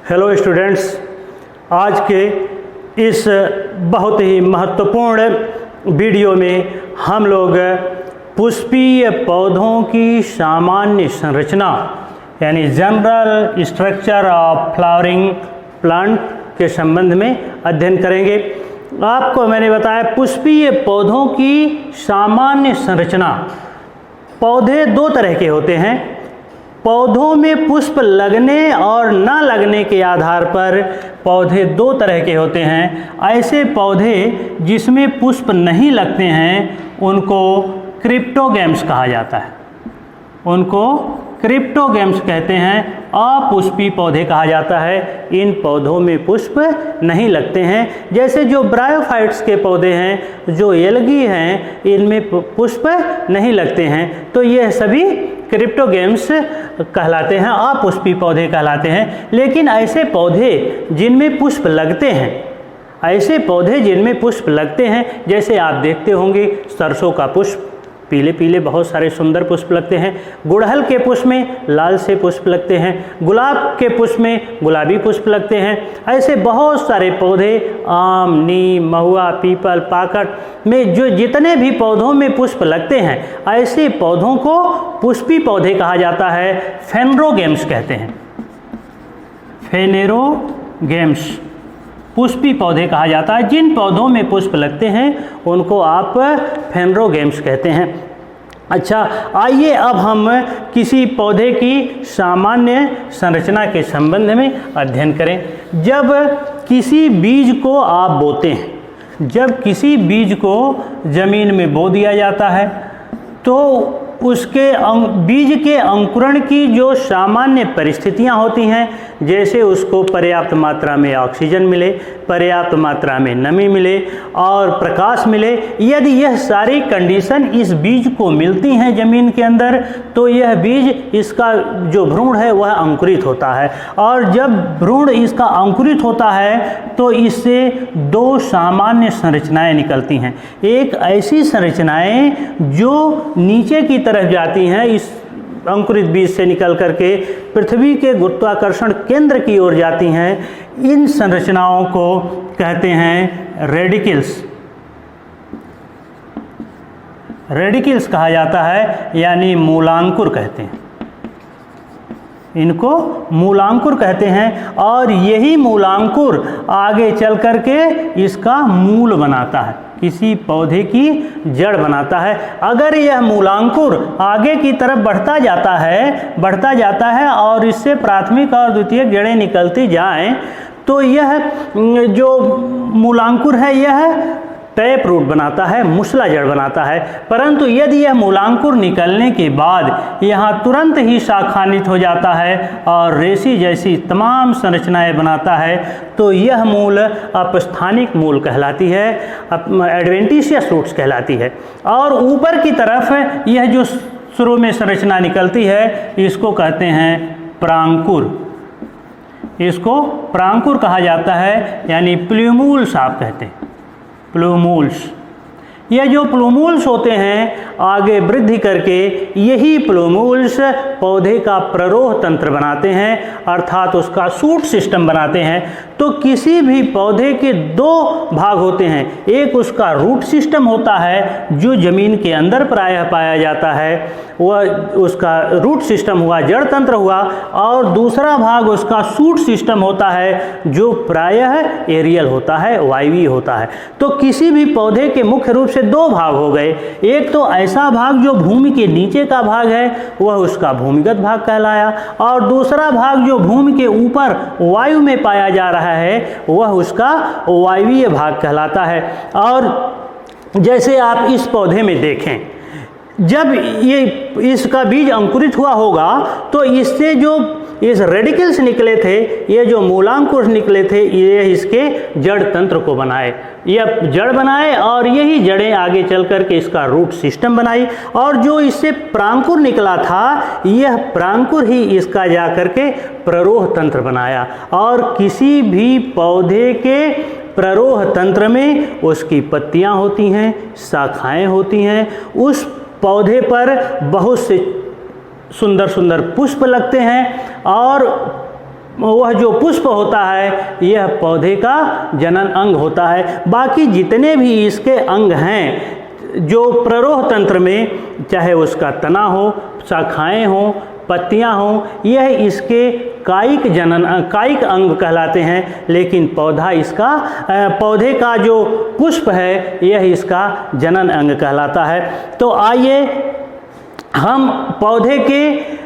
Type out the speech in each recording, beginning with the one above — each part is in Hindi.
हेलो स्टूडेंट्स, आज के इस बहुत ही महत्वपूर्ण वीडियो में हम लोग पुष्पीय पौधों की सामान्य संरचना यानी general structure of flowering plant के संबंध में अध्ययन करेंगे। आपको मैंने बताया पुष्पीय पौधों की सामान्य संरचना। पौधे दो तरह के होते हैं। पौधों में पुष्प लगने और न लगने के आधार पर पौधे दो तरह के होते हैं। ऐसे पौधे जिसमें पुष्प नहीं लगते हैं उनको क्रिप्टोगैम्स कहा जाता है। उनको क्रिप्टोगैम्स कहते हैं। अपुष्पी पौधे कहा जाता है। इन पौधों में पुष्प नहीं लगते हैं। जैसे जो ब्रायोफाइट्स के पौधे हैं, जो एल्गी हैं, इनमें पुष्प नहीं लगते हैं, तो यह सभी क्रिप्टोगैम्स कहलाते हैं, अपुष्पी पौधे कहलाते हैं। लेकिन ऐसे पौधे जिनमें पुष्प लगते हैं, ऐसे पौधे जिनमें पुष्प लगते हैं, जैसे आप देखते होंगे सरसों का पुष्प पीले पीले बहुत सारे सुंदर पुष्प लगते हैं। गुड़हल के पुष्प में लाल से पुष्प लगते हैं। गुलाब के पुष्प में गुलाबी पुष्प लगते हैं। ऐसे बहुत सारे पौधे आम, नीम, महुआ, पीपल, पाकड़ में जो जितने भी पौधों में पुष्प लगते हैं, ऐसे पौधों को पुष्पी पौधे कहा जाता है। फेनरोगैम्स कहते हैं। फेनेरोगैम्स पुष्पी पौधे कहा जाता है। जिन पौधों में पुष्प लगते हैं उनको आप फेनरोगैम्स कहते हैं। अच्छा, आइए अब हम किसी पौधे की सामान्य संरचना के संबंध में अध्ययन करें। जब किसी बीज को आप बोते हैं, जब किसी बीज को ज़मीन में बो दिया जाता है तो उसके बीज के अंकुरण की जो सामान्य परिस्थितियां होती हैं, जैसे उसको पर्याप्त मात्रा में ऑक्सीजन मिले, पर्याप्त मात्रा में नमी मिले और प्रकाश मिले, यदि यह सारी कंडीशन इस बीज को मिलती हैं ज़मीन के अंदर, तो यह बीज, इसका जो भ्रूण है वह अंकुरित होता है। और जब भ्रूण इसका अंकुरित होता है तो इससे दो सामान्य संरचनाएं निकलती हैं। एक ऐसी संरचनाएं जो नीचे की तरफ जाती हैं, इस अंकुरित बीज से निकल करके पृथ्वी के गुरुत्वाकर्षण केंद्र की ओर जाती हैं। इन संरचनाओं को कहते हैं रेडिकल्स। रेडिकल्स कहा जाता है, यानी मूलांकुर कहते हैं। इनको मूलांकुर कहते हैं और यही मूलांकुर आगे चल करके इसका मूल बनाता है, किसी पौधे की जड़ बनाता है। अगर यह मूलांकुर आगे की तरफ बढ़ता जाता है और इससे प्राथमिक और द्वितीयक जड़ें निकलती जाएं, तो यह जो मूलांकुर है यह टैप रूट बनाता है, मुसला जड़ बनाता है। परंतु यदि यह मूलांकुर निकलने के बाद यहाँ तुरंत ही शाखान्वित हो जाता है और रेशी जैसी तमाम संरचनाएं बनाता है, तो यह मूल अपस्थानिक मूल कहलाती है, एडवेंटिशियस रूट्स कहलाती है। और ऊपर की तरफ यह जो शुरू में संरचना निकलती है, इसको कहते हैं प्रांकुर। इसको प्रांकुर कहा जाता है, यानी प्लूमूल्स आप कहते हैं, प्लूमूल्स। यह जो प्लूमूल्स होते हैं आगे वृद्धि करके यही प्लूमूल्स पौधे का प्ररोह तंत्र बनाते हैं, अर्थात उसका शूट सिस्टम बनाते हैं। तो किसी भी पौधे के दो भाग होते हैं। एक उसका रूट सिस्टम होता है जो ज़मीन के अंदर प्रायः पाया जाता है, वह उसका रूट सिस्टम हुआ, जड़ तंत्र हुआ। और दूसरा भाग उसका शूट सिस्टम होता है जो प्रायः एरियल होता है, वायवीय होता है। तो किसी भी पौधे के मुख्य रूप से दो भाग हो गए। एक तो ऐसा भाग जो भूमि के नीचे का भाग है, वह उसका भूमिगत भाग कहलाया, और दूसरा भाग जो भूमि के ऊपर वायु में पाया जा रहा है, वह उसका वायवीय भाग कहलाता है। और जैसे आप इस पौधे में देखें, जब ये इसका बीज अंकुरित हुआ होगा तो इससे जो इस रेडिकल्स निकले थे, ये जो मूलांकुर निकले थे, ये इसके जड़ तंत्र को बनाए, यह जड़ बनाए और यही जड़ें आगे चल कर के इसका रूट सिस्टम बनाई। और जो इससे प्रांकुर निकला था, यह प्रांकुर ही इसका जा कर के प्ररोह तंत्र बनाया। और किसी भी पौधे के प्ररोह तंत्र में उसकी पत्तियां होती हैं, शाखाएं होती हैं, उस पौधे पर बहुत से सुंदर सुंदर पुष्प लगते हैं और वह जो पुष्प होता है यह पौधे का जनन अंग होता है। बाकी जितने भी इसके अंग हैं जो प्ररोह तंत्र में, चाहे उसका तना हो, शाखाएं हो, पत्तियां हो, यह इसके कायिक अंग कहलाते हैं। लेकिन पौधे का जो पुष्प है यह इसका जनन अंग कहलाता है। तो आइए हम पौधे के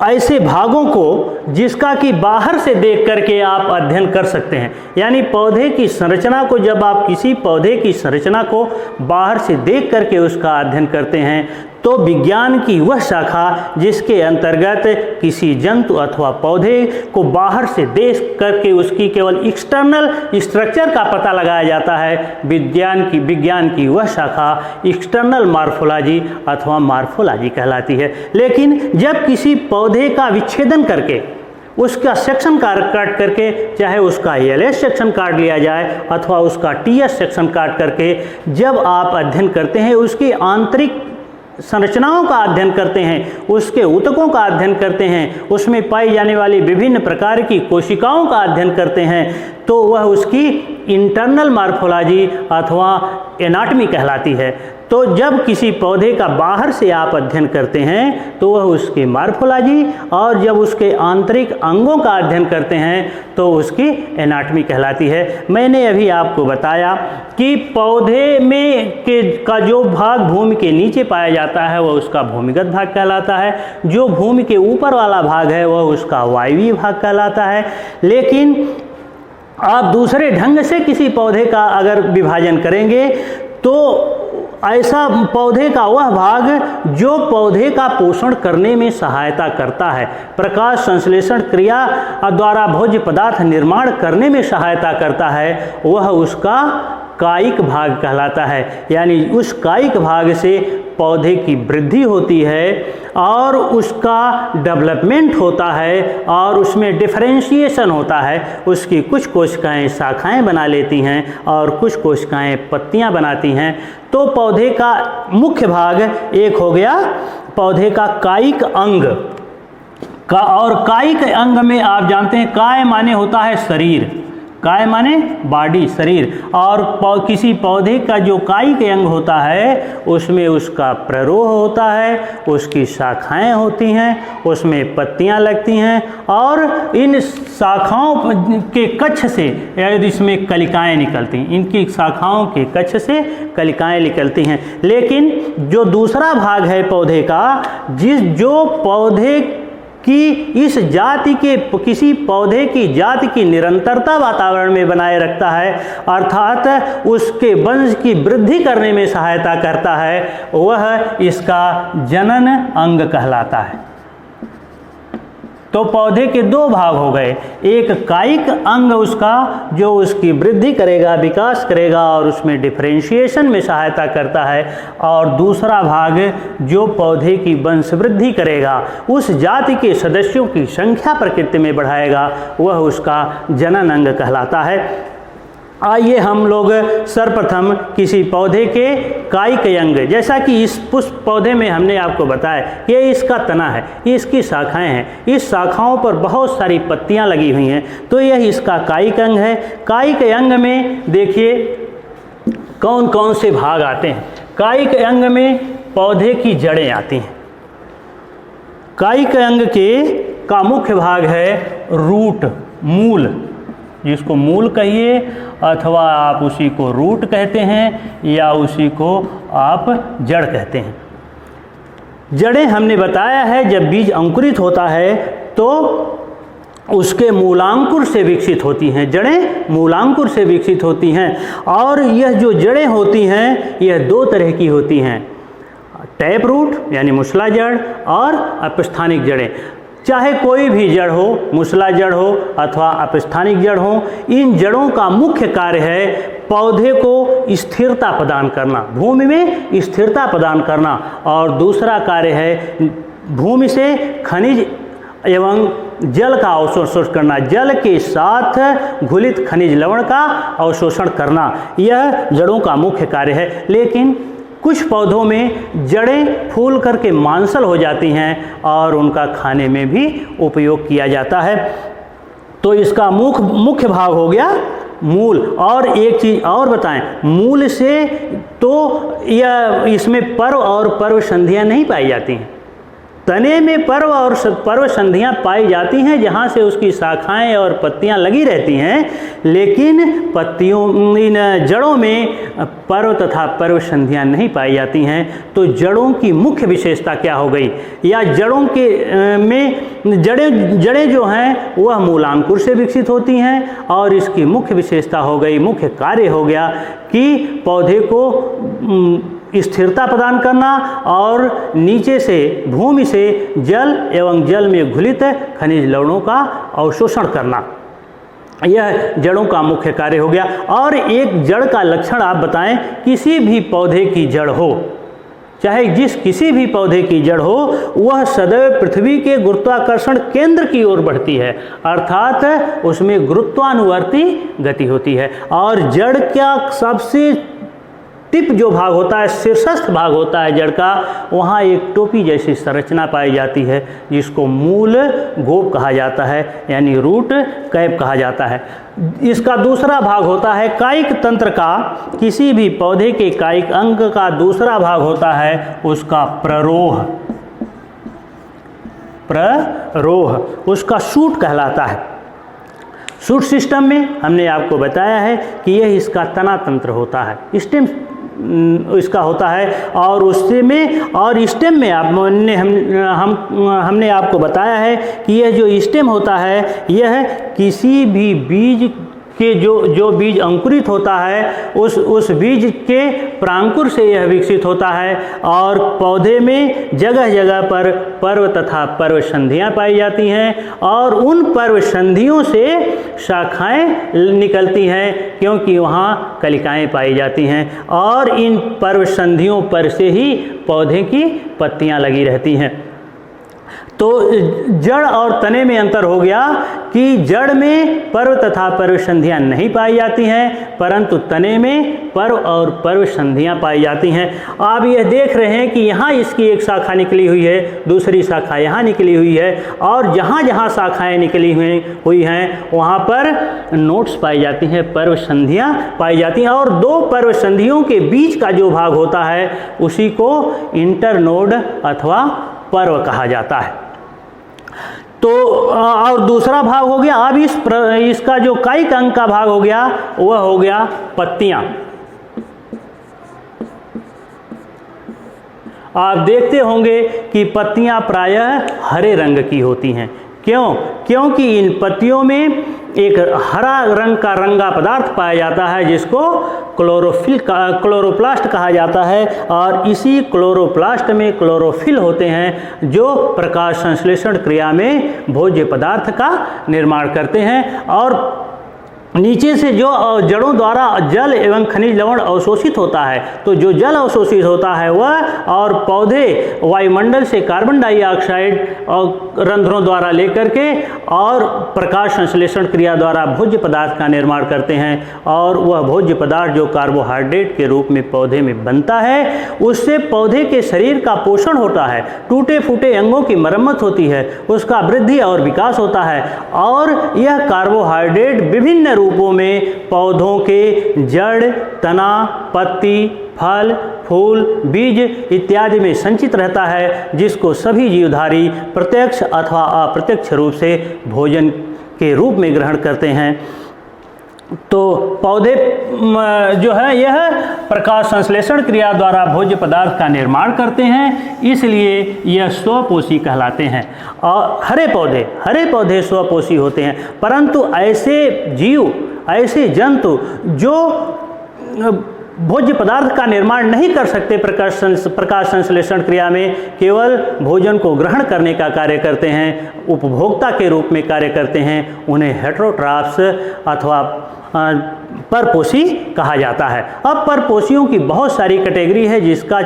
ऐसे भागों को जिसका कि बाहर से देख करके आप अध्ययन कर सकते हैं, यानी पौधे की संरचना को, जब आप किसी पौधे की संरचना को बाहर से देख करके उसका अध्ययन करते हैं तो विज्ञान की वह शाखा जिसके अंतर्गत किसी जंतु अथवा पौधे को बाहर से देख करके उसकी केवल एक्सटर्नल स्ट्रक्चर का पता लगाया जाता है, विज्ञान की वह शाखा एक्सटर्नल मॉर्फोलॉजी अथवा मॉर्फोलॉजी कहलाती है। लेकिन जब किसी पौधे का विच्छेदन करके उसका सेक्शन काट करके, चाहे उसका एलएस सेक्शन काट लिया जाए अथवा उसका टीएस सेक्शन काट करके जब आप अध्ययन करते हैं, उसकी आंतरिक संरचनाओं का अध्ययन करते हैं, उसके ऊतकों का अध्ययन करते हैं, उसमें पाई जाने वाली विभिन्न प्रकार की कोशिकाओं का अध्ययन करते हैं, तो वह उसकी इंटरनल मॉर्फोलॉजी अथवा एनाटॉमी कहलाती है। तो जब किसी पौधे का बाहर से आप अध्ययन करते हैं तो वह उसकी मॉर्फोलॉजी, और जब उसके आंतरिक अंगों का अध्ययन करते हैं तो उसकी एनाटॉमी कहलाती है। मैंने अभी आपको बताया कि पौधे में का जो भाग भूमि के नीचे पाया जाता है वह उसका भूमिगत भाग कहलाता है, जो भूमि के ऊपर वाला भाग है वह उसका वायवीय भाग कहलाता है। लेकिन आप दूसरे ढंग से किसी पौधे का अगर विभाजन करेंगे तो ऐसा पौधे का वह भाग जो पौधे का पोषण करने में सहायता करता है, प्रकाश संश्लेषण क्रिया द्वारा भोज्य पदार्थ निर्माण करने में सहायता करता है, वह उसका कायिक भाग कहलाता है। यानी उस कायिक भाग से पौधे की वृद्धि होती है और उसका डेवलपमेंट होता है और उसमें डिफरेंशिएशन होता है। उसकी कुछ कोशिकाएं शाखाएं बना लेती हैं और कुछ कोशिकाएं पत्तियां बनाती हैं। तो पौधे का मुख्य भाग एक हो गया पौधे का कायिक अंग का, और कायिक अंग में आप जानते हैं काय माने होता है शरीर, काय माने बॉडी, शरीर, और किसी पौधे का जो कायिक अंग होता है उसमें उसका प्ररोह होता है, उसकी शाखाएं होती हैं, उसमें पत्तियां लगती हैं और इन शाखाओं के कक्ष से इसमें कलिकाएं निकलती हैं, इनकी शाखाओं के कक्ष से कलिकाएं निकलती हैं। लेकिन जो दूसरा भाग है पौधे का, जो पौधे कि इस जाति के किसी पौधे की जाति की निरंतरता वातावरण में बनाए रखता है, अर्थात उसके वंश की वृद्धि करने में सहायता करता है, वह इसका जनन अंग कहलाता है। तो पौधे के दो भाग हो गए, एक कायिक अंग उसका जो उसकी वृद्धि करेगा, विकास करेगा और उसमें डिफरेंशिएशन में सहायता करता है, और दूसरा भाग जो पौधे की वंश वृद्धि करेगा, उस जाति के सदस्यों की संख्या प्रकृति में बढ़ाएगा, वह उसका जनन अंग कहलाता है। आइए हम लोग सर्वप्रथम किसी पौधे के कायिक अंग, जैसा कि इस पुष्प पौधे में हमने आपको बताया ये इसका तना है, ये इसकी शाखाएं हैं, इस शाखाओं पर बहुत सारी पत्तियां लगी हुई हैं, तो यह इसका कायिक अंग है। कायिक अंग में देखिए कौन कौन से भाग आते हैं। कायिक अंग में पौधे की जड़ें आती हैं। कायिक अंग का मुख्य भाग है रूट, मूल, जिसको मूल कहिए अथवा आप उसी को रूट कहते हैं या उसी को आप जड़ कहते हैं। जड़ें हमने बताया है जब बीज अंकुरित होता है तो उसके मूलांकुर से विकसित होती हैं, जड़ें मूलांकुर से विकसित होती हैं, और यह जो जड़ें होती हैं यह दो तरह की होती हैं, टैप रूट यानी मूसला जड़ और अपस्थानिक जड़ें। चाहे कोई भी जड़ हो, मूसला जड़ हो अथवा अपस्थानिक जड़ हो, इन जड़ों का मुख्य कार्य है पौधे को स्थिरता प्रदान करना, भूमि में स्थिरता प्रदान करना, और दूसरा कार्य है भूमि से खनिज एवं जल का अवशोषण करना, जल के साथ घुलित खनिज लवण का अवशोषण करना, यह जड़ों का मुख्य कार्य है। लेकिन कुछ पौधों में जड़ें फूल करके मांसल हो जाती हैं और उनका खाने में भी उपयोग किया जाता है। तो इसका मुख्य भाग हो गया मूल। और एक चीज़ और बताएं, मूल से तो यह इसमें पर्व और पर्व संधियाँ नहीं पाई जाती हैं। तने में पर्व और पर्व संधियाँ पाई जाती हैं जहाँ से उसकी शाखाएं और पत्तियाँ लगी रहती हैं, लेकिन पत्तियों इन जड़ों में पर्व तथा पर्व संधियाँ नहीं पाई जाती हैं। तो जड़ों की मुख्य विशेषता क्या हो गई, या जड़ों के में जड़ें जो हैं वह मूलांकुर से विकसित होती हैं, और इसकी मुख्य विशेषता हो गई, मुख्य कार्य हो गया कि पौधे को स्थिरता प्रदान करना और नीचे से भूमि से जल एवं जल में घुलित खनिज लवणों का अवशोषण करना, यह जड़ों का मुख्य कार्य हो गया। और एक जड़ का लक्षण आप बताएं, किसी भी पौधे की जड़ हो, चाहे किसी भी पौधे की जड़ हो, वह सदैव पृथ्वी के गुरुत्वाकर्षण केंद्र की ओर बढ़ती है, अर्थात उसमें गुरुत्वानुवर्ती गति होती है। और जड़ का सबसे टिप जो भाग होता है, शीर्षस्थ भाग होता है जड़ का, वहाँ एक टोपी जैसी संरचना पाई जाती है जिसको मूल गोप कहा जाता है, यानी रूट कैप कहा जाता है। इसका दूसरा भाग होता है कायिक तंत्र का, किसी भी पौधे के कायिक अंग का दूसरा भाग होता है उसका प्ररोह, उसका शूट कहलाता है। शूट सिस्टम में हमने आपको बताया है कि यह इसका तना तंत्र होता है, स्टेम इसका होता है, और उससे में और स्टेम में हमने आपको बताया है कि यह जो स्टेम होता है यह किसी भी बीज के जो बीज अंकुरित होता है उस बीज के प्रांकुर से यह विकसित होता है। और पौधे में जगह जगह पर पर्व तथा पर्व संधियाँ पाई जाती हैं, और उन पर्व संधियों से शाखाएं निकलती हैं, क्योंकि वहाँ कलिकाएं पाई जाती हैं, और इन पर्व संधियों पर से ही पौधे की पत्तियाँ लगी रहती हैं। तो जड़ और तने में अंतर हो गया कि जड़ में पर्व तथा पर्व संधियाँ नहीं पाई जाती हैं, परंतु तने में पर्व और पर्व संधियाँ पाई जाती हैं। आप यह देख रहे हैं कि यहाँ इसकी एक शाखा निकली हुई है, दूसरी शाखा यहाँ निकली हुई है, और जहाँ जहाँ शाखाएँ निकली हुई हैं वहाँ पर नोट्स पाई जाती हैं, पर्व संधियाँ पाई जाती हैं, और दो पर्व संधियों के बीच का जो भाग होता है उसी को इंटरनोड अथवा पर्व कहा जाता है। तो और दूसरा भाग हो गया, अब इसका जो कायिक अंग का भाग हो गया वह हो गया पत्तियां। आप देखते होंगे कि पत्तियां प्रायः हरे रंग की होती हैं। क्यों? क्योंकि इन पत्तियों में एक हरा रंग का रंगा पदार्थ पाया जाता है जिसको क्लोरोप्लास्ट कहा जाता है, और इसी क्लोरोप्लास्ट में क्लोरोफिल होते हैं जो प्रकाश संश्लेषण क्रिया में भोज्य पदार्थ का निर्माण करते हैं। और नीचे से जो जड़ों द्वारा जल एवं खनिज लवण अवशोषित होता है, तो जो जल अवशोषित होता है वह, और पौधे वायुमंडल से कार्बन डाइऑक्साइड और रंध्रों द्वारा लेकर के और प्रकाश संश्लेषण क्रिया द्वारा भोज्य पदार्थ का निर्माण करते हैं, और वह भोज्य पदार्थ जो कार्बोहाइड्रेट के रूप में पौधे में बनता है उससे पौधे के शरीर का पोषण होता है, टूटे फूटे अंगों की मरम्मत होती है, उसका वृद्धि और विकास होता है, और यह कार्बोहाइड्रेट विभिन्न रूपों में पौधों के जड़, तना, पत्ती, फल, फूल, बीज इत्यादि में संचित रहता है, जिसको सभी जीवधारी प्रत्यक्ष अथवा अप्रत्यक्ष रूप से भोजन के रूप में ग्रहण करते हैं। तो पौधे जो है यह प्रकाश संश्लेषण क्रिया द्वारा भोज्य पदार्थ का निर्माण करते हैं, इसलिए यह स्वपोषी कहलाते हैं। और हरे पौधे स्वपोषी होते हैं, परंतु ऐसे जीव, ऐसे जंतु जो भोज्य पदार्थ का निर्माण नहीं कर सकते प्रकाश संश्लेषण क्रिया में, केवल भोजन को ग्रहण करने का कार्य करते हैं, उपभोक्ता के रूप में कार्य करते हैं, उन्हें हेटेरोट्रॉफ्स अथवा परपोषी कहा जाता है। अब परपोषियों की बहुत सारी कैटेगरी है जिसका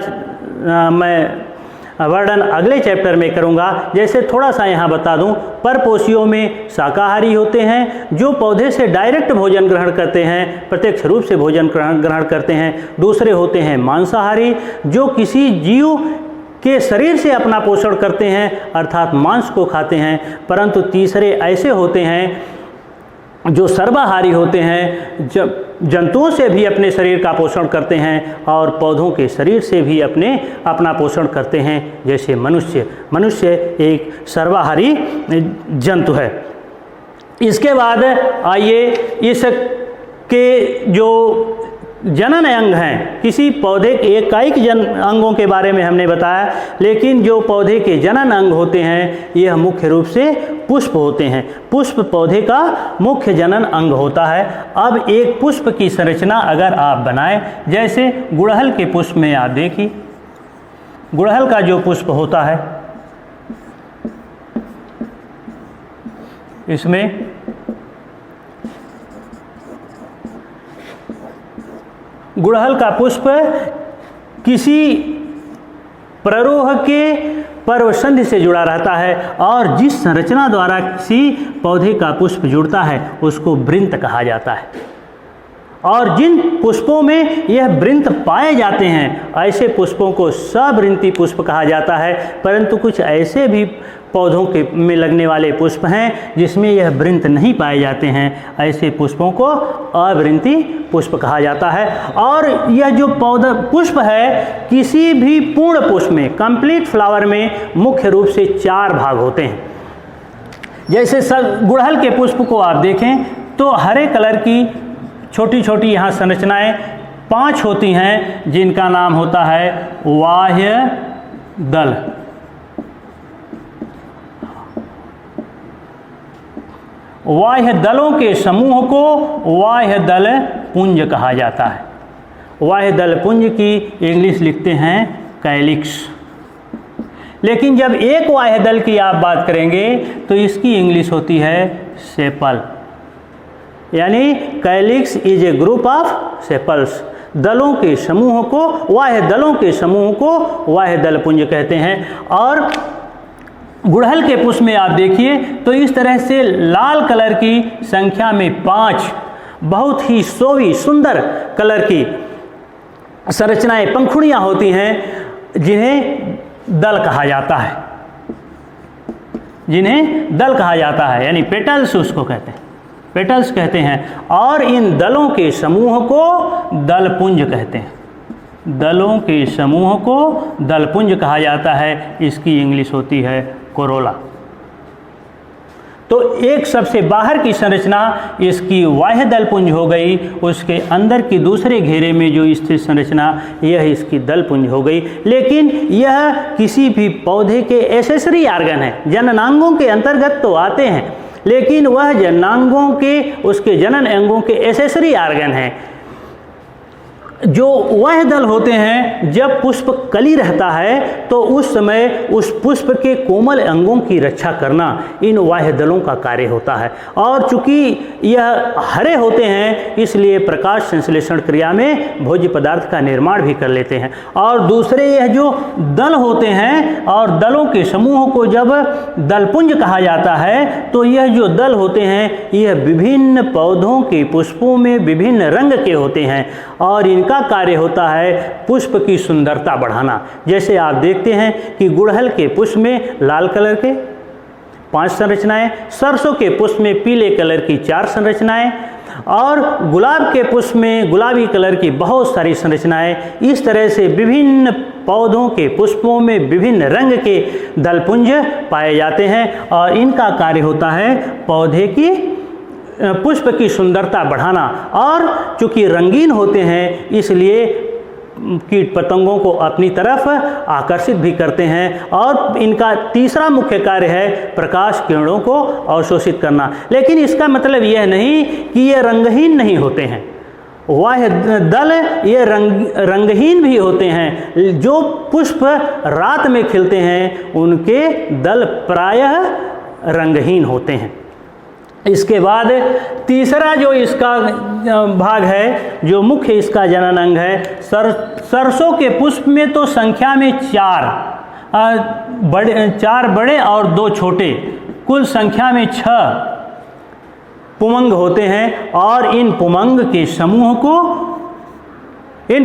मैं वर्णन अगले चैप्टर में करूंगा। जैसे थोड़ा सा यहाँ बता दूं, परपोषियों में शाकाहारी होते हैं जो पौधे से डायरेक्ट भोजन ग्रहण करते हैं, प्रत्यक्ष रूप से भोजन ग्रहण करते हैं। दूसरे होते हैं मांसाहारी जो किसी जीव के शरीर से अपना पोषण करते हैं, अर्थात मांस को खाते हैं। परंतु तीसरे ऐसे होते हैं जो सर्वाहारी होते हैं, जब जंतुओं से भी अपने शरीर का पोषण करते हैं और पौधों के शरीर से भी अपना पोषण करते हैं, जैसे मनुष्य एक सर्वाहारी जंतु है। इसके बाद आइए इसके जो जनन अंग हैं, किसी पौधे के एकाएक अंगों के बारे में हमने बताया, लेकिन जो पौधे के जनन अंग होते हैं यह मुख्य रूप से पुष्प होते हैं। पुष्प पौधे का मुख्य जनन अंग होता है। अब एक पुष्प की संरचना अगर आप बनाएं, जैसे गुड़हल के पुष्प में आप देखिए, गुड़हल का जो पुष्प होता है इसमें गुड़हल का पुष्प किसी प्ररोह के पर्वसंधि से जुड़ा रहता है और जिस संरचना द्वारा किसी पौधे का पुष्प जुड़ता है उसको वृंत कहा जाता है। और जिन पुष्पों में यह वृंत पाए जाते हैं ऐसे पुष्पों को सवृंती पुष्प कहा जाता है। परंतु कुछ ऐसे भी पौधों के में लगने वाले पुष्प हैं जिसमें यह वृंत नहीं पाए जाते हैं, ऐसे पुष्पों को अवृंती पुष्प कहा जाता है। और यह जो पौधा पुष्प है, किसी भी पूर्ण पुष्प में, कंप्लीट फ्लावर में मुख्य रूप से 4 भाग होते हैं। जैसे गुड़हल के पुष्प को आप देखें तो हरे कलर की छोटी छोटी यहाँ संरचनाएं 5 होती हैं, जिनका नाम होता है बाह्य दल। बाह्य दलों के समूह को बाह्य दल पुंज कहा जाता है। बाह्य दल पुंज की इंग्लिश लिखते हैं कैलिक्स। लेकिन जब एक बाह्य दल की आप बात करेंगे तो इसकी इंग्लिश होती है सेपल, यानी calyx is a group of sepals. दलों के समूह को, बाह्य दलों के समूह को बाह्य दल पुंज कहते हैं। और गुड़हल के पुष्प में आप देखिए तो इस तरह से लाल कलर की संख्या में 5 बहुत ही शोभी सुंदर कलर की संरचनाएं, पंखुड़ियां होती हैं, जिन्हें दल कहा जाता है, यानी पेटल्स उसको कहते हैं, पेटल्स कहते हैं। और इन दलों के समूह को दलपुंज कहते हैं। दलों के समूह को दलपुंज कहा जाता है। इसकी इंग्लिश होती है कोरोला। तो एक सबसे बाहर की संरचना इसकी बाह्य दलपुंज हो गई, उसके अंदर की दूसरे घेरे में जो स्थित संरचना यह इसकी दलपुंज हो गई। लेकिन यह किसी भी पौधे के एसेसरी आर्गन है, जननांगों के अंतर्गत तो आते हैं, लेकिन वह जननांगों के, उसके जनन अंगों के एसेसरी आर्गन हैं। जो वह दल होते हैं, जब पुष्प कली रहता है तो उस समय उस पुष्प के कोमल अंगों की रक्षा करना इन बाह्य दलों का कार्य होता है। और चूंकि यह हरे होते हैं इसलिए प्रकाश संश्लेषण क्रिया में भोज्य पदार्थ का निर्माण भी कर लेते हैं। और दूसरे यह जो दल होते हैं और दलों के समूह को जब दलपुंज कहा जाता है तो यह जो दल होते हैं यह विभिन्न पौधों के पुष्पों में विभिन्न रंग के होते हैं और इनका कार्य होता है पुष्प की सुंदरता बढ़ाना। जैसे आप देखते हैं कि गुड़हल के पुष्प में लाल कलर के 5 संरचनाएं, सरसों के पुष्प में पीले कलर की 4 संरचनाएं और गुलाब के पुष्प में गुलाबी कलर की बहुत सारी संरचनाएं। इस तरह से विभिन्न पौधों के पुष्पों में विभिन्न रंग के दलपुंज पाए जाते हैं और इनका कार्य होता है पौधे की पुष्प की सुंदरता बढ़ाना। और चूंकि रंगीन होते हैं इसलिए कीट पतंगों को अपनी तरफ आकर्षित भी करते हैं और इनका तीसरा मुख्य कार्य है प्रकाश किरणों को अवशोषित करना। लेकिन इसका मतलब यह नहीं कि ये रंगहीन नहीं होते हैं, वह दल ये रंगहीन भी होते हैं। जो पुष्प रात में खिलते हैं उनके दल प्रायः रंगहीन होते हैं। इसके बाद तीसरा जो इसका भाग है, जो मुख्य इसका जनन अंग है, सरसों के पुष्प में तो संख्या में 4 बड़े और 2 छोटे, कुल संख्या में 6 पुमंग होते हैं। और इन पुमंग के समूह को, इन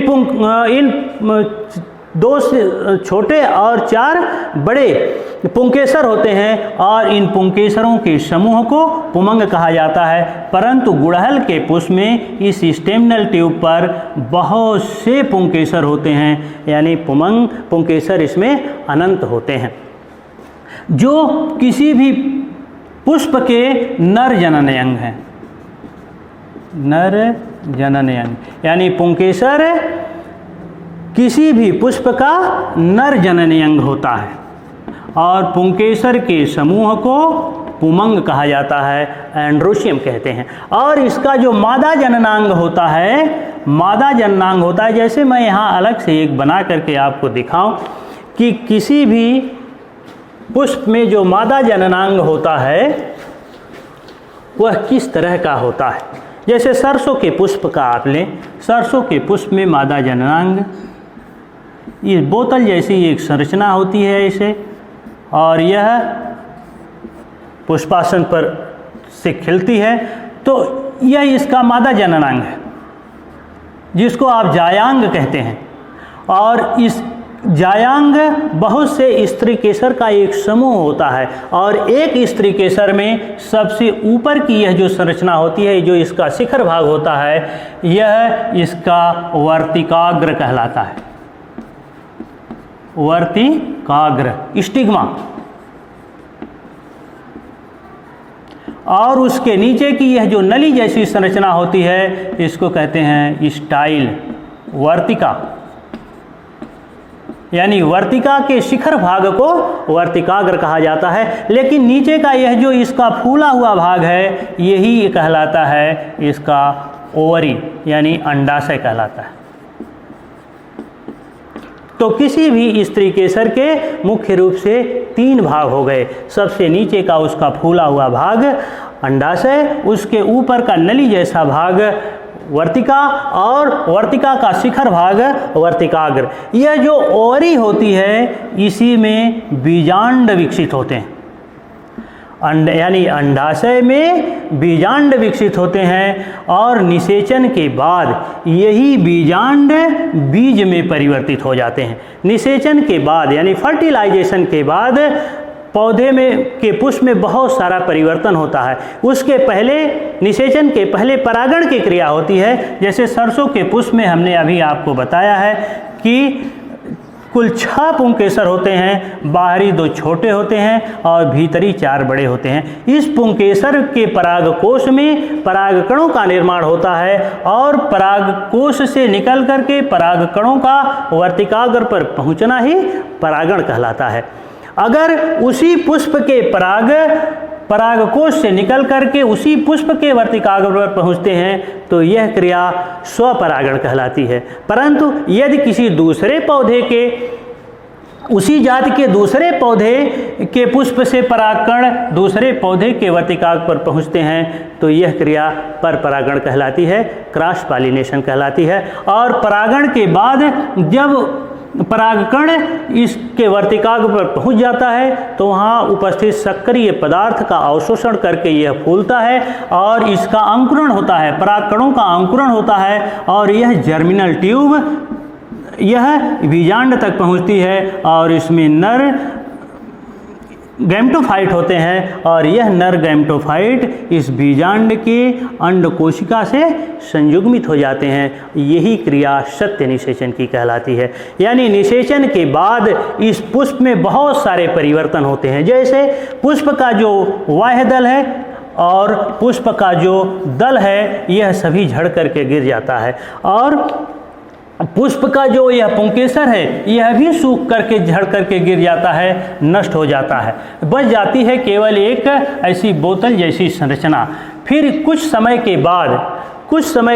2 से छोटे और 4 बड़े पुंकेसर होते हैं और इन पुंकेसरों के समूह को पुमंग कहा जाता है। परंतु गुड़हल के पुष्प में इस स्टेमिनल ट्यूब पर बहुत से पुंकेसर होते हैं, यानी पुंकेसर इसमें अनंत होते हैं, जो किसी भी पुष्प के नर जनन अंग हैं। नर जनन अंग यानी पुंकेसर किसी भी पुष्प का नर जनन अंग होता है और पुंकेसर के समूह को पुमंग कहा जाता है, एंड्रोशियम कहते हैं। और इसका जो मादा जननांग होता है, जैसे मैं यहाँ अलग से एक बना करके आपको दिखाऊं कि किसी भी पुष्प में जो मादा जननांग होता है वह किस तरह का होता है। जैसे सरसों के पुष्प का आप लें, सरसों के पुष्प में मादा जननांग ये बोतल जैसी एक संरचना होती है इसे, और यह पुष्पासन पर से खिलती है, तो यह इसका मादा जननांग है जिसको आप जायांग कहते हैं। और इस जायांग बहुत से स्त्री केसर का एक समूह होता है और एक स्त्री केसर में सबसे ऊपर की यह जो संरचना होती है, जो इसका शिखर भाग होता है, यह इसका वर्तिकाग्र कहलाता है। वर्तिकाग्र स्टिग्मा। और उसके नीचे की यह जो नली जैसी संरचना होती है इसको कहते हैं स्टाइल, वर्तिका, यानी वर्तिका के शिखर भाग को वर्तिकाग्र कहा जाता है। लेकिन नीचे का यह जो इसका फूला हुआ भाग है यही कहलाता है इसका ओवरी, यानी अंडाशय कहलाता है। तो किसी भी स्त्री केसर के मुख्य रूप से 3 भाग हो गए। सबसे नीचे का उसका फूला हुआ भाग अंडाशय, उसके ऊपर का नली जैसा भाग वर्तिका और वर्तिका का शिखर भाग वर्तिकाग्र। यह जो ओवरी होती है इसी में बीजांड विकसित होते हैं। यानी अंडाशय में बीजांड विकसित होते हैं और निषेचन के बाद यही बीजांड बीज में परिवर्तित हो जाते हैं। निषेचन के बाद यानी फर्टिलाइजेशन के बाद पौधे में के पुष्प में बहुत सारा परिवर्तन होता है। उसके पहले, निषेचन के पहले परागण की क्रिया होती है। जैसे सरसों के पुष्प में हमने अभी आपको बताया है कि कुल 6 पुंकेसर होते हैं, बाहरी 2 छोटे होते हैं और भीतरी 4 बड़े होते हैं। इस पुंकेसर के परागकोश में परागकणों का निर्माण होता है और परागकोश से निकल करके परागकणों का वर्तिकाग्र पर पहुंचना ही परागण कहलाता है। अगर उसी पुष्प के परागकोश से निकल करके उसी पुष्प के वर्तिकाग्र पर पहुंचते हैं तो यह क्रिया स्वपरागण कहलाती है। परंतु यदि किसी दूसरे पौधे के, उसी जाति के दूसरे पौधे के पुष्प से परागकण दूसरे पौधे के वर्तिकाग्र पर पहुंचते हैं तो यह क्रिया परपरागण कहलाती है, क्रॉस पॉलिनेशन कहलाती है। और परागण के बाद जब परागकण इसके वर्तिकाग्र पर पहुंच जाता है तो वहाँ उपस्थित सक्रिय पदार्थ का अवशोषण करके यह फूलता है और इसका अंकुरण होता है, परागकणों का अंकुरण होता है और यह जर्मिनल ट्यूब यह बीजांड तक पहुंचती है और इसमें नर गैमेटोफाइट होते हैं और यह नर गैमेटोफाइट इस बीजांड के अंड कोशिका से संयुग्मित हो जाते हैं। यही क्रिया सत्य निषेचन की कहलाती है। यानी निषेचन के बाद इस पुष्प में बहुत सारे परिवर्तन होते हैं। जैसे पुष्प का जो बाह्य दल है और पुष्प का जो दल है यह सभी झड़ करके गिर जाता है और पुष्प का जो यह पुंकेसर है यह भी सूख करके झड़ करके गिर जाता है, नष्ट हो जाता है। बच जाती है केवल एक ऐसी बोतल जैसी संरचना। फिर कुछ समय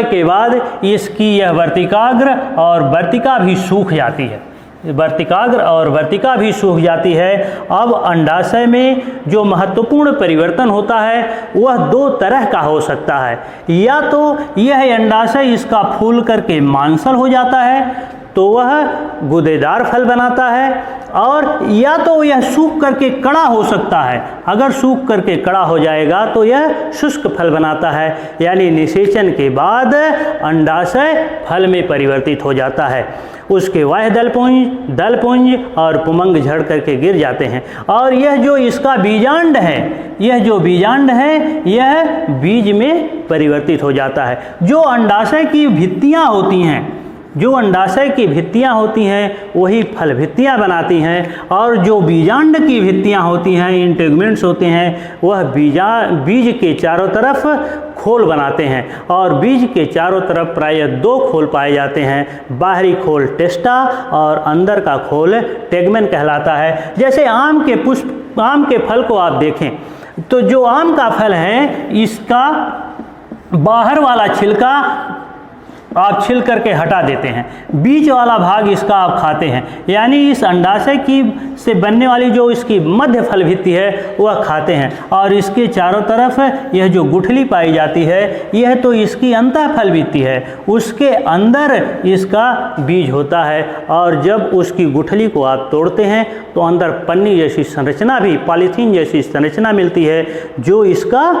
के बाद इसकी यह वर्तिकाग्र और वर्तिका भी सूख जाती है। वर्तिकाग्र और वर्तिका भी सूख जाती है। अब अंडाशय में जो महत्वपूर्ण परिवर्तन होता है वह 2 तरह का हो सकता है। या तो यह अंडाशय इसका फूल करके मांसल हो जाता है तो वह गूदेदार फल बनाता है, और या तो यह सूख करके कड़ा हो सकता है। अगर सूख करके कड़ा हो जाएगा तो यह शुष्क फल बनाता है, यानी निषेचन के बाद अंडाशय फल में परिवर्तित हो जाता है। उसके बाह्य दलपुंज और पुमंग झड़ करके गिर जाते हैं, और यह जो इसका बीजांड है, यह बीज में परिवर्तित हो जाता है। जो अंडाशय की भित्तियाँ होती हैं वही फल भित्तियाँ बनाती हैं, और जो बीजांड की भित्तियाँ होती हैं, इंटेगमेंट्स होते हैं, वह बीज के चारों तरफ खोल बनाते हैं, और बीज के चारों तरफ प्रायः 2 खोल पाए जाते हैं। बाहरी खोल टेस्टा और अंदर का खोल टेगमेन कहलाता है। जैसे आम के फल को आप देखें तो जो आम का फल है, इसका बाहर वाला छिलका आप छिल करके हटा देते हैं, बीच वाला भाग इसका आप खाते हैं, यानी इस अंडाशय की से बनने वाली जो इसकी मध्य फल भित्ति है वह खाते हैं, और इसके चारों तरफ यह जो गुठली पाई जाती है, यह तो इसकी अंतः फल भित्ति है, उसके अंदर इसका बीज होता है। और जब उसकी गुठली को आप तोड़ते हैं तो अंदर पन्नी जैसी संरचना भी, पॉलीथीन जैसी संरचना मिलती है, जो इसका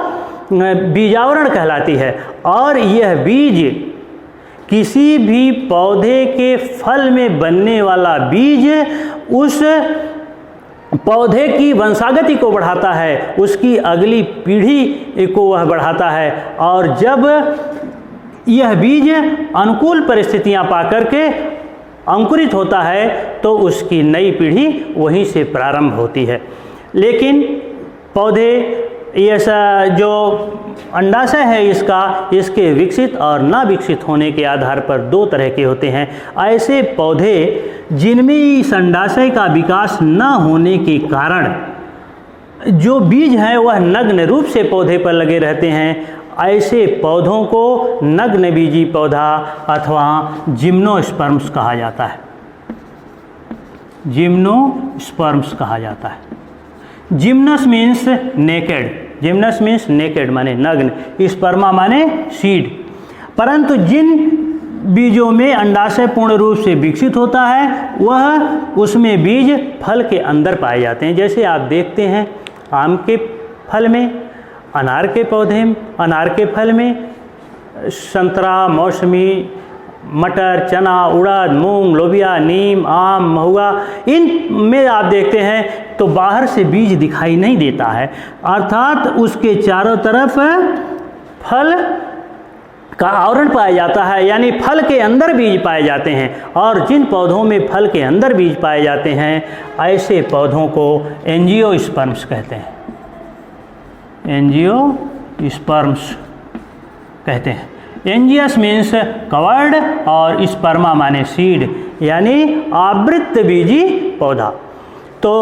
बीजावरण कहलाती है। और यह बीज किसी भी पौधे के फल में बनने वाला बीज उस पौधे की वंशागति को बढ़ाता है, उसकी अगली पीढ़ी को वह बढ़ाता है, और जब यह बीज अनुकूल परिस्थितियां पाकर के अंकुरित होता है तो उसकी नई पीढ़ी वहीं से प्रारंभ होती है। लेकिन पौधे, ऐसा जो अंडाशय है इसके विकसित और ना विकसित होने के आधार पर 2 तरह के होते हैं। ऐसे पौधे जिनमें इस अंडाशय का विकास न होने के कारण जो बीज हैं वह नग्न रूप से पौधे पर लगे रहते हैं, ऐसे पौधों को नग्न बीजी पौधा अथवा जिम्नोस्पर्म्स कहा जाता है। जिम्नोस्पर्म्स कहा जाता है। जिम्नस मीन्स नेकेड माने नग्न, स्पर्मा माने सीड। परंतु जिन बीजों में अंडाशय पूर्ण रूप से विकसित होता है वह उसमें बीज फल के अंदर पाए जाते हैं। जैसे आप देखते हैं आम के फल में, अनार के फल में, संतरा, मौसमी, मटर, चना, उड़द, मूंग, लोबिया, नीम, आम, महुआ, इन में आप देखते हैं तो बाहर से बीज दिखाई नहीं देता है, अर्थात उसके चारों तरफ फल का आवरण पाया जाता है, यानी फल के अंदर बीज पाए जाते हैं। और जिन पौधों में फल के अंदर बीज पाए जाते हैं ऐसे पौधों को एंजियोस्पर्म्स कहते हैं। एंजियोस्पर्म्स कहते हैं। एंजियस मीन्स कवर्ड और स्पर्मा माने सीड, यानी आवृत बीजी पौधा। तो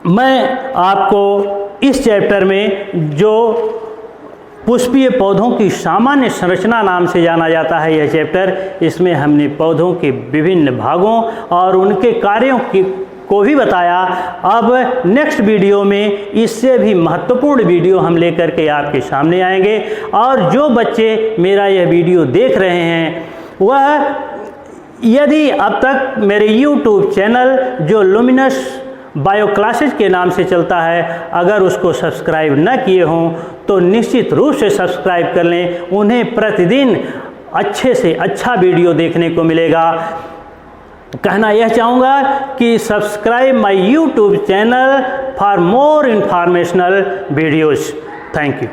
मैं आपको इस चैप्टर में जो पुष्पीय पौधों की सामान्य संरचना नाम से जाना जाता है यह चैप्टर, इसमें हमने पौधों के विभिन्न भागों और उनके कार्यों को भी बताया। अब नेक्स्ट वीडियो में इससे भी महत्वपूर्ण वीडियो हम लेकर के आपके सामने आएंगे। और जो बच्चे मेरा यह वीडियो देख रहे हैं वह यदि अब तक मेरे YouTube चैनल जो लुमिनस बायो क्लासेज के नाम से चलता है, अगर उसको सब्सक्राइब न किए हों तो निश्चित रूप से सब्सक्राइब कर लें। उन्हें प्रतिदिन अच्छे से अच्छा वीडियो देखने को मिलेगा। कहना यह चाहूँगा कि subscribe my YouTube channel for more informational videos. Thank you.